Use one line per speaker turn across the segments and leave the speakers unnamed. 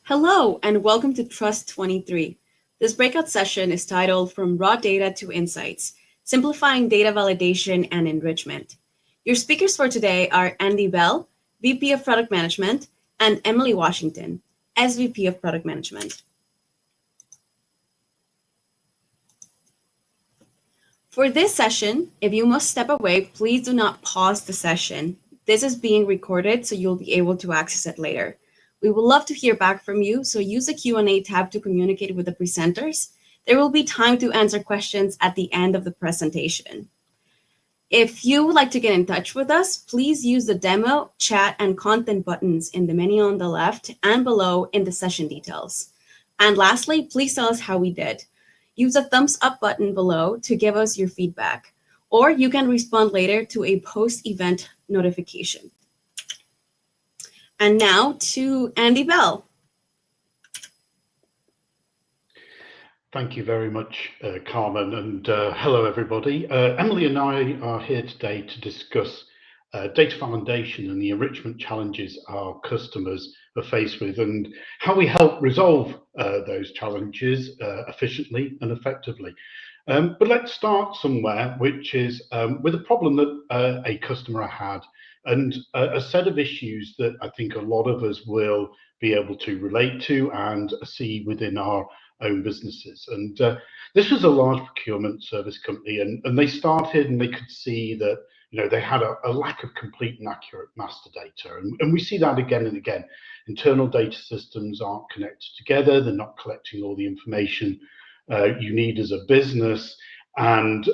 Hello, and welcome to Trust 23. This breakout session is titled From Raw Data to Insights, Simplifying Data Validation and Enrichment. Your speakers for today are Andy Bell, VP of Product Management, and Emily Washington, SVP of Product Management. For this session, if you must step away, please do not pause the session. This is being recorded, so you'll be able to access it later. We would love to hear back from you, so use the Q&A tab to communicate with the presenters. There will be time to answer questions at the end of the presentation. If you would like to get in touch with us, please use the demo, chat, and content buttons in the menu on the left and below in the session details. And lastly, please tell us how we did. Use the thumbs up button below to give us your feedback, or you can respond later to a post-event notification. And now to Andy Bell.
Thank you very much, Carmen, and hello, everybody. Emily and I are here today to discuss data validation and the enrichment challenges our customers are faced with and how we help resolve those challenges efficiently and effectively. But let's start somewhere, which is with a problem that a customer had and a set of issues that I think a lot of us will be able to relate to and see within our own businesses. And this was a large procurement service company, and they started and they could see that they had a lack of complete and accurate master data. And we see that again and again. Internal data systems aren't connected together. They're not collecting all the information you need as a business, and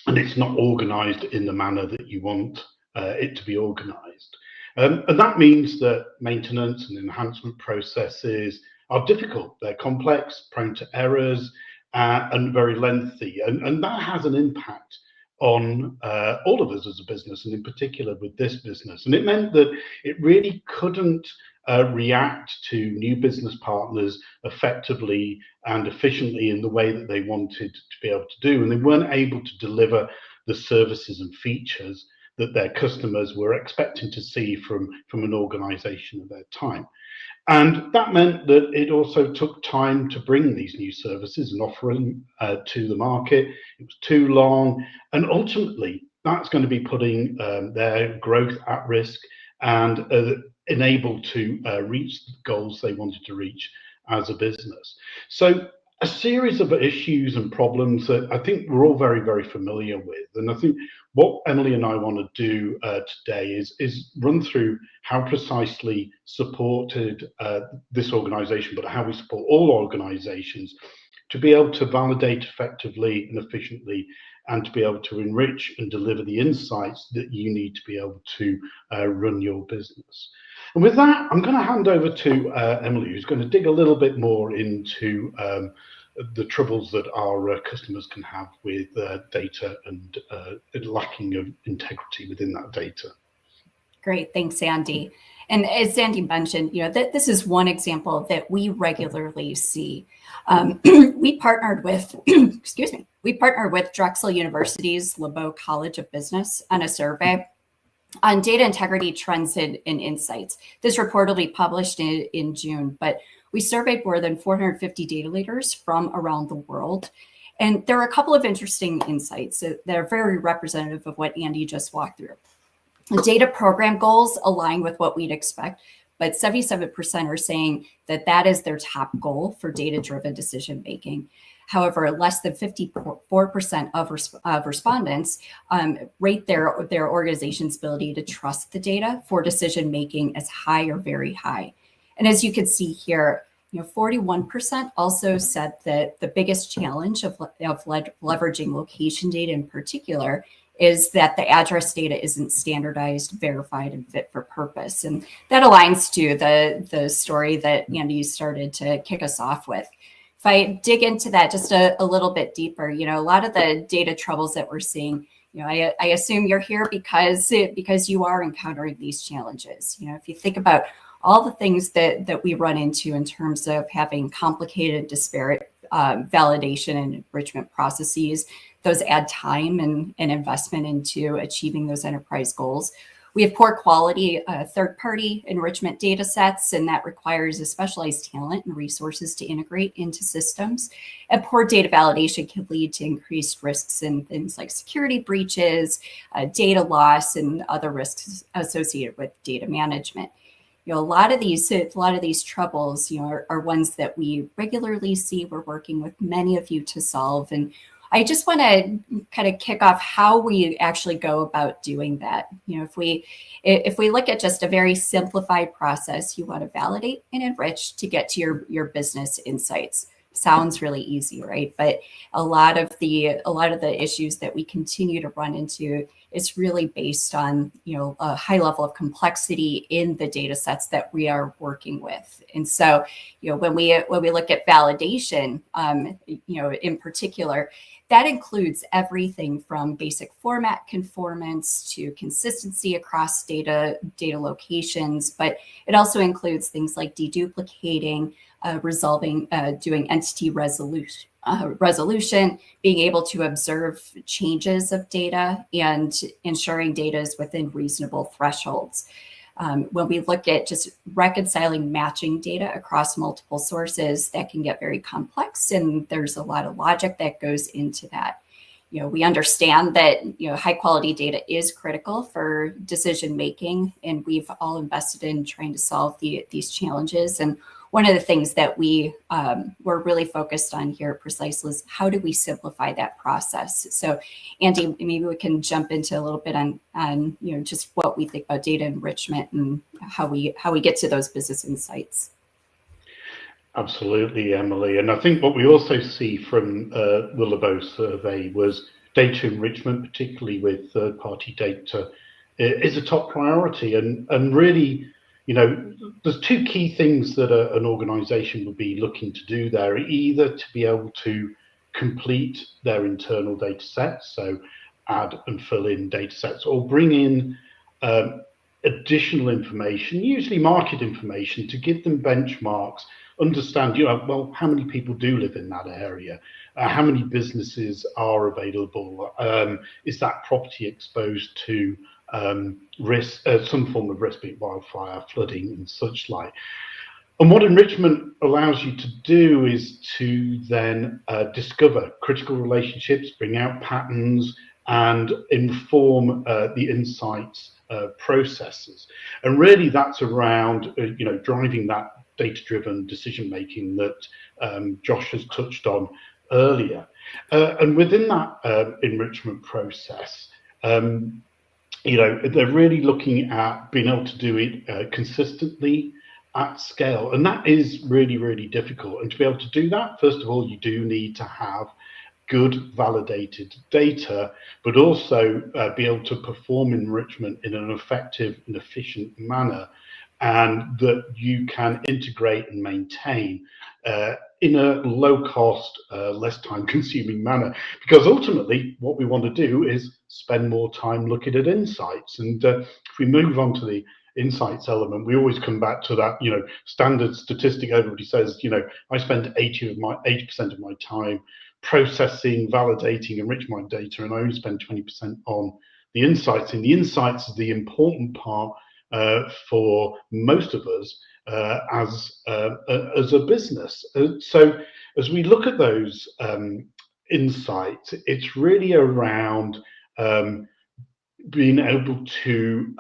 it's not organized in the manner that you want it to be organized. And that means that maintenance and enhancement processes are difficult. They're complex, prone to errors, and very lengthy. And that has an impact on all of us as a business, and in particular with this business. And it meant that it really couldn't react to new business partners effectively and efficiently in the way that they wanted to be able to do. And they weren't able to deliver the services and features that their customers were expecting to see from an organization of their time. And that meant that it also took time to bring these new services and offer them to the market. It was too long, and ultimately that's going to be putting their growth at risk and unable to reach the goals they wanted to reach as a business. So a series of issues and problems that I think we're all very, very familiar with. And I think what Emily and I want to do today is run through how precisely supported this organization, but how we support all organizations to be able to validate effectively and efficiently, and to be able to enrich and deliver the insights that you need to be able to run your business. And with that, I'm going to hand over to Emily, who's going to dig a little bit more into the troubles that our customers can have with data and lacking of integrity within that data.
Great, thanks, Andy. And as Andy mentioned, this is one example that we regularly see. We partnered with, we partnered with Drexel University's LeBeau College of Business on a survey on data integrity trends and insights. This reportedly published in June, but we surveyed more than 450 data leaders from around the world. And there are a couple of interesting insights that are very representative of what Andy just walked through. The data program goals align with what we'd expect, but 77% are saying that is their top goal for data-driven decision-making. However, less than 54% of respondents rate their organization's ability to trust the data for decision-making as high or very high. And as you can see here, 41% also said that the biggest challenge of leveraging location data in particular is that the address data isn't standardized, verified, and fit for purpose. And that aligns to the story that Andy started to kick us off with. If I dig into that just a little bit deeper, a lot of the data troubles that we're seeing, I assume you're here because you are encountering these challenges. If you think about all the things that we run into in terms of having complicated, disparate validation and enrichment processes, those add time and investment into achieving those enterprise goals. We have poor quality third-party enrichment data sets, and that requires a specialized talent and resources to integrate into systems. And poor data validation can lead to increased risks in things like security breaches, data loss, and other risks associated with data management. A lot of these troubles, are ones that we regularly see. We're working with many of you to solve, and I just want to kind of kick off how we actually go about doing that. If we look at just a very simplified process, you want to validate and enrich to get to your business insights. Sounds really easy, right? But a lot of the issues that we continue to run into is really based on a high level of complexity in the data sets that we are working with. And so when we look at validation, in particular, that includes everything from basic format conformance to consistency across data locations, but it also includes things like deduplicating, resolving, doing entity resolution, being able to observe changes of data, and ensuring data is within reasonable thresholds. When we look at just reconciling matching data across multiple sources, that can get very complex, and there's a lot of logic that goes into that. We understand that high quality data is critical for decision making, and we've all invested in trying to solve these challenges. And one of the things that we're really focused on here at Precise is how do we simplify that process? So, Andy, maybe we can jump into a little bit on just what we think about data enrichment and how we get to those business insights.
Absolutely, Emily. And I think what we also see from the LeBeau survey was data enrichment, particularly with third-party data, is a top priority. And really, there's two key things that an organization would be looking to do there, either to be able to complete their internal data sets, so add and fill in data sets, or bring in additional information, usually market information, to give them benchmarks, understand, well, how many people do live in that area? How many businesses are available? Is that property exposed to risk, some form of risk, being wildfire, flooding, and such like? And what enrichment allows you to do is to then discover critical relationships, bring out patterns, and inform the insights processes. And really, that's around driving that data-driven decision-making that Josh has touched on earlier. And within that enrichment process, they're really looking at being able to do it consistently at scale. And that is really, really difficult. And to be able to do that, first of all, you do need to have good validated data, but also be able to perform enrichment in an effective and efficient manner, and that you can integrate and maintain in a low cost, less time consuming manner. Because ultimately what we want to do is spend more time looking at insights. And if we move on to the insights element, we always come back to that, standard statistic. Everybody says, I spend 80% of my time processing, validating, enriching my data, and I only spend 20% on the insights. And the insights is the important part for most of us as a business. So as we look at those insights, it's really around being able to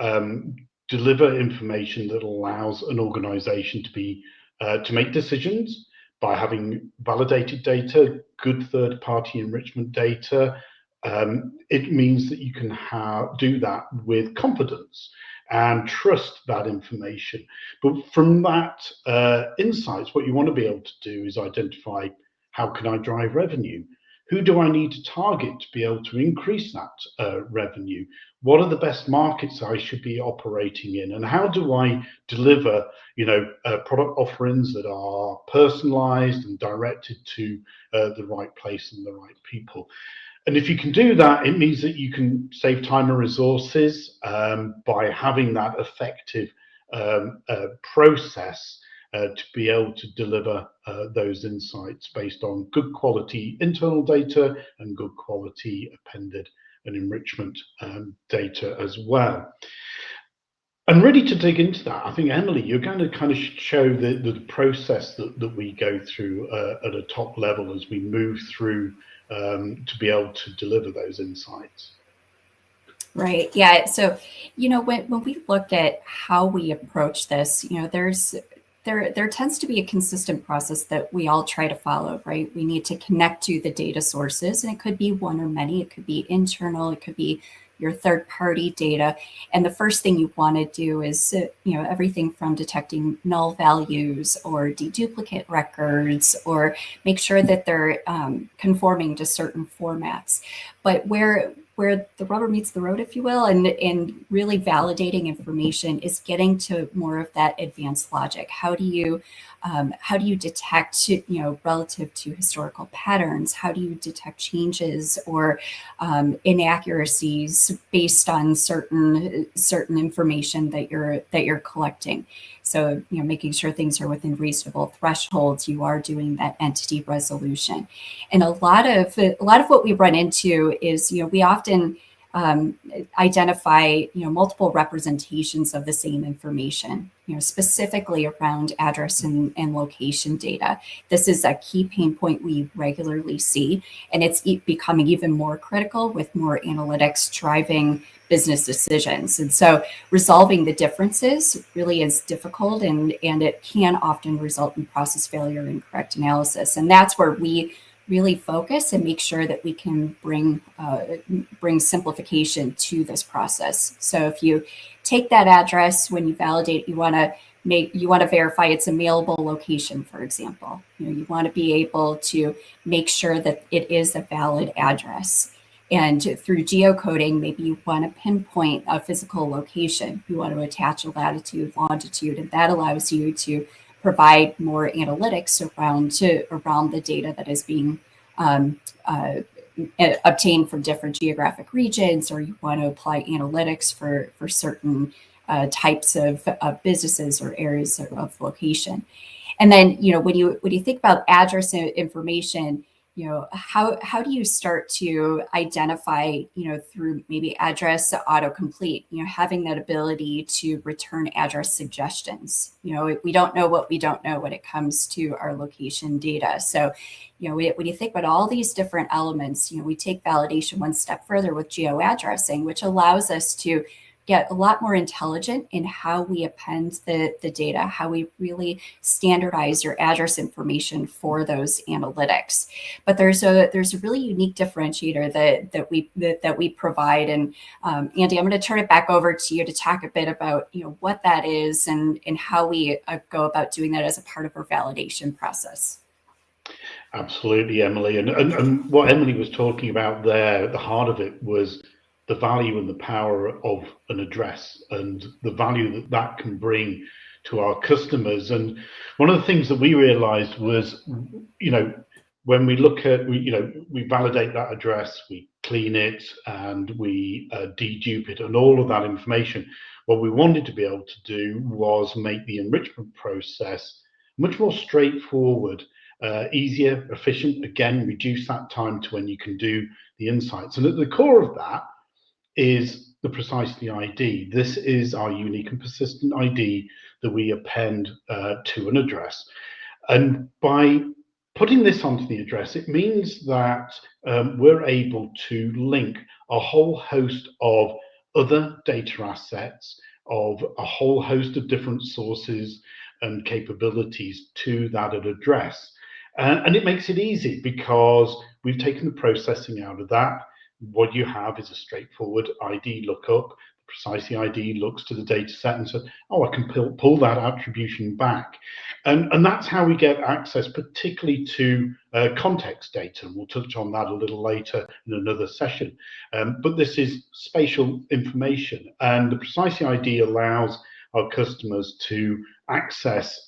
deliver information that allows an organization to make decisions by having validated data, good third-party enrichment data. It means that you can do that with confidence and trust that information. But from that insights, what you want to be able to do is identify, how can I drive revenue? Who do I need to target to be able to increase that revenue? What are the best markets I should be operating in? And how do I deliver, product offerings that are personalized and directed to the right place and the right people? And if you can do that, it means that you can save time and resources by having that effective process to be able to deliver those insights based on good quality internal data and good quality appended and enrichment data as well. And really to dig into that, I think, Emily, you're going to kind of show the process that we go through at a top level as we move through to be able to deliver those insights.
Right. Yeah. So, when we look at how we approach this, there tends to be a consistent process that we all try to follow, right? We need to connect to the data sources, and it could be one or many. It could be internal. It could be your third-party data. And the first thing you want to do is, everything from detecting null values or deduplicate records, or make sure that they're conforming to certain formats. But where the rubber meets the road, if you will, and really validating information is getting to more of that advanced logic. How do you detect, relative to historical patterns? How do you detect changes or inaccuracies based on certain information that you're collecting? So, making sure things are within reasonable thresholds. You are doing that entity resolution, and a lot of what we run into is, we often identify, multiple representations of the same information, specifically around address and location data. This is a key pain point we regularly see, and it's becoming even more critical with more analytics driving business decisions. And so resolving the differences really is difficult, and it can often result in process failure and incorrect analysis. And that's where we really focus and make sure that we can bring simplification to this process. So if you take that address, when you validate, you want to verify it's a mailable location, for example. You want to be able to make sure that it is a valid address. And through geocoding, maybe you want to pinpoint a physical location. You want to attach a latitude, longitude, and that allows you to provide more analytics around the data that is being obtained from different geographic regions, or you want to apply analytics for certain types of businesses or areas of location. And then, when you think about address information, how do you start to identify, through maybe address autocomplete, having that ability to return address suggestions. We don't know what we don't know when it comes to our location data. So, when you think about all these different elements, we take validation one step further with geo-addressing, which allows us to get a lot more intelligent in how we append the data, how we really standardize your address information for those analytics. But there's a really unique differentiator that we provide. And Andy, I'm going to turn it back over to you to talk a bit about what that is and how we go about doing that as a part of our validation process.
Absolutely, Emily. And what Emily was talking about there, the heart of it was the value and the power of an address and the value that can bring to our customers. And one of the things that we realized was, when we look at, we validate that address, we clean it, and we dedupe it, and all of that information. What we wanted to be able to do was make the enrichment process much more straightforward, easier, efficient, again, reduce that time to when you can do the insights. And at the core of that is the precisely ID. This is our unique and persistent ID that we append to an address. And by putting this onto the address, it means that we're able to link a whole host of other data assets, of a whole host of different sources and capabilities to that address. And it makes it easy because we've taken the processing out of that. What you have is a straightforward ID lookup. Precisely ID looks to the data set and says, oh, I can pull that attribution back. And that's how we get access, particularly to context data. And we'll touch on that a little later in another session. But this is spatial information. And the Precisely ID allows our customers to access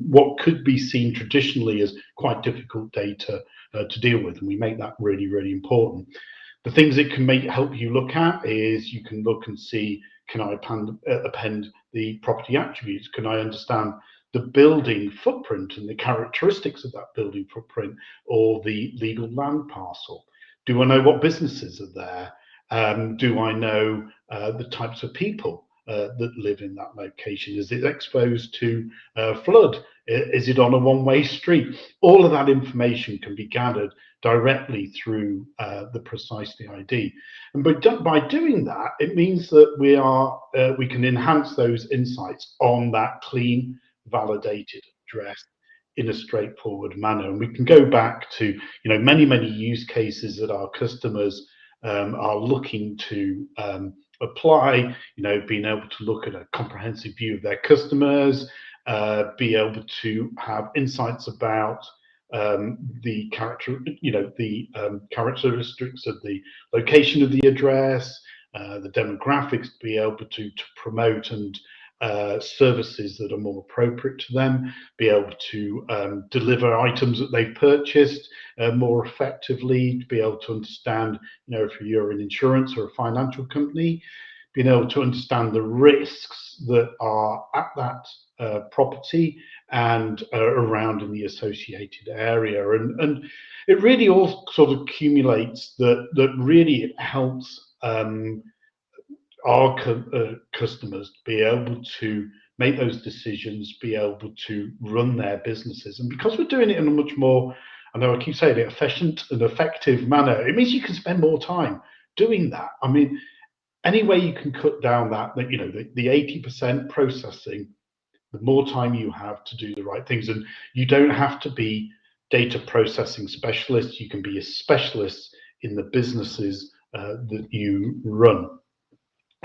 what could be seen traditionally as quite difficult data to deal with. And we make that really, really important. The things it can help you look at is you can look and see, can I append the property attributes? Can I understand the building footprint and the characteristics of that building footprint or the legal land parcel? Do I know what businesses are there? Do I know the types of people that live in that location? Is it exposed to flood? Is it on a one-way street? All of that information can be gathered directly through the Precisely ID. And by doing that, it means that we can enhance those insights on that clean, validated address in a straightforward manner. And we can go back to many use cases that our customers are looking to apply, being able to look at a comprehensive view of their customers, be able to have insights about the characteristics of the location of the address, the demographics, to be able to promote and services that are more appropriate to them, be able to deliver items that they've purchased more effectively, to be able to understand, if you're an insurance or a financial company, being able to understand the risks that are at that property and around in the associated area. And it really all sort of accumulates that really it helps our customers be able to make those decisions, be able to run their businesses. And because we're doing it in a much more, I know I keep saying it, efficient and effective manner, it means you can spend more time doing that. I mean, any way you can cut down that the 80% processing, the more time you have to do the right things. And you don't have to be data processing specialists. You can be a specialist in the businesses that you run.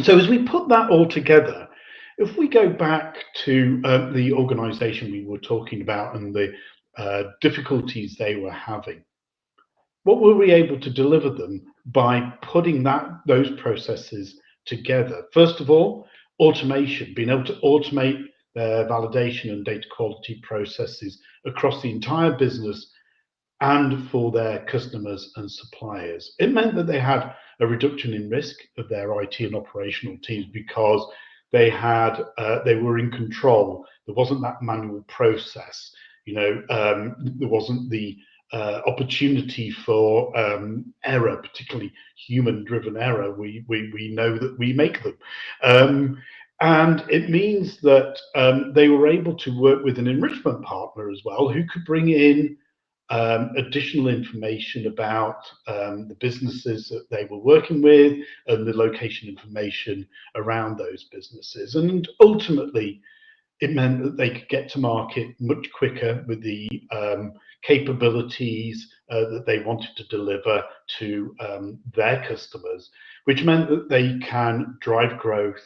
So as we put that all together, if we go back to the organization we were talking about and the difficulties they were having, what were we able to deliver them by putting those processes together? First of all, automation, being able to automate their validation and data quality processes across the entire business and for their customers and suppliers. It meant that they had a reduction in risk of their IT and operational teams because they were in control. There wasn't that manual process. There wasn't the opportunity for error, particularly human-driven error. We know that we make them. And it means that they were able to work with an enrichment partner as well, who could bring in additional information about the businesses that they were working with and the location information around those businesses. And ultimately, it meant that they could get to market much quicker with the capabilities that they wanted to deliver to their customers, which meant that they can drive growth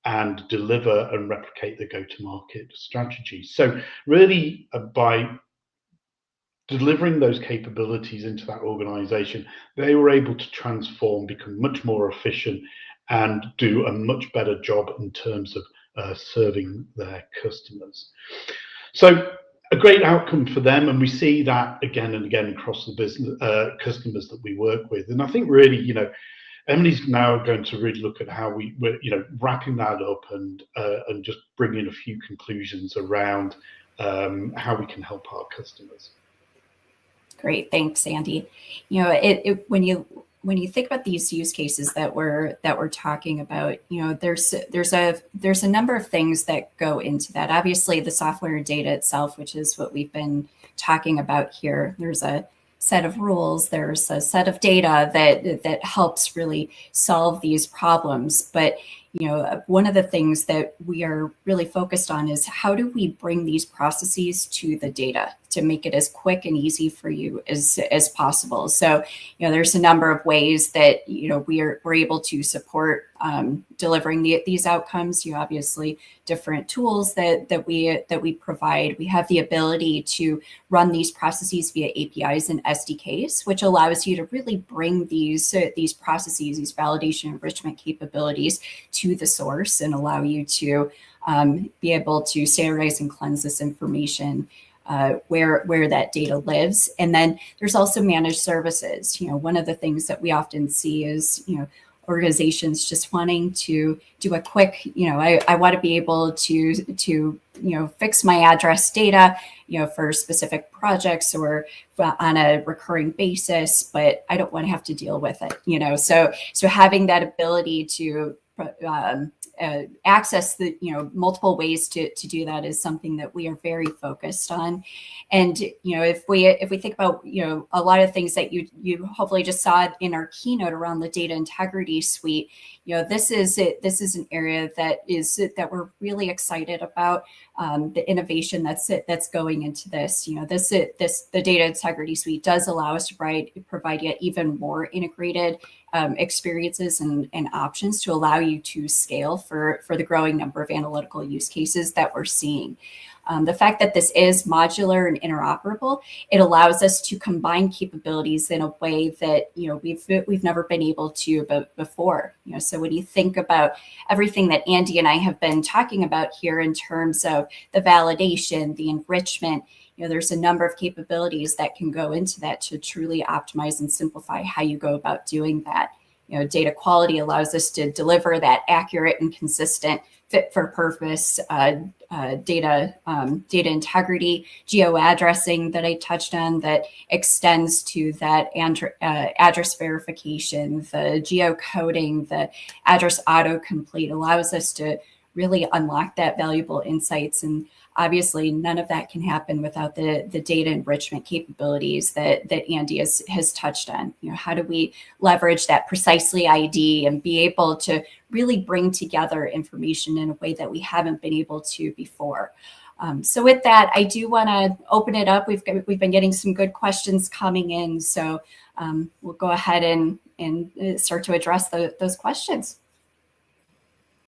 and deliver and replicate the go-to-market strategy. So really, by delivering those capabilities into that organization, they were able to transform, become much more efficient, and do a much better job in terms of serving their customers. So a great outcome for them, and we see that again and again across the business customers that we work with. And I think really, Emily's now going to really look at how we're wrapping that up and just bring in a few conclusions around how we can help our customers.
Great, thanks, Andy. When you think about these use cases that we're talking about, there's a number of things that go into that. Obviously, the software and data itself, which is what we've been talking about here. There's a set of rules. There's a set of data that helps really solve these problems. But one of the things that we are really focused on is how do we bring these processes to the data to make it as quick and easy for you as possible. So, there's a number of ways that, we're able to support delivering these outcomes. Obviously different tools that we provide. We have the ability to run these processes via APIs and SDKs, which allows you to really bring these processes, these validation enrichment capabilities to the source and allow you to be able to standardize and cleanse this information where that data lives. And then there's also managed services. One of the things that we often see is, organizations just wanting to do a quick, I want to be able to fix my address data, for specific projects or on a recurring basis, but I don't want to have to deal with it, so having that ability to access the, multiple ways to do that is something that we are very focused on. And, if we think about, a lot of things that you hopefully just saw in our keynote around the data integrity suite, this is an area that we're really excited about, the innovation that's going into this. The data integrity suite does allow us to provide yet even more integrated experiences and options to allow you to scale for the growing number of analytical use cases that we're seeing. The fact that this is modular and interoperable, it allows us to combine capabilities in a way that we've never been able to before. So when you think about everything that Andy and I have been talking about here in terms of the validation, the enrichment, there's a number of capabilities that can go into that to truly optimize and simplify how you go about doing that. Data quality allows us to deliver that accurate and consistent, fit for purpose data integrity, geo-addressing that I touched on that extends to that address verification, the geocoding, the address autocomplete allows us to really unlock that valuable insights. And obviously, none of that can happen without the data enrichment capabilities that Andy has touched on. How do we leverage that precisely ID and be able to really bring together information in a way that we haven't been able to before? So with that, I do want to open it up. We've been getting some good questions coming in, so we'll go ahead and start to address those questions.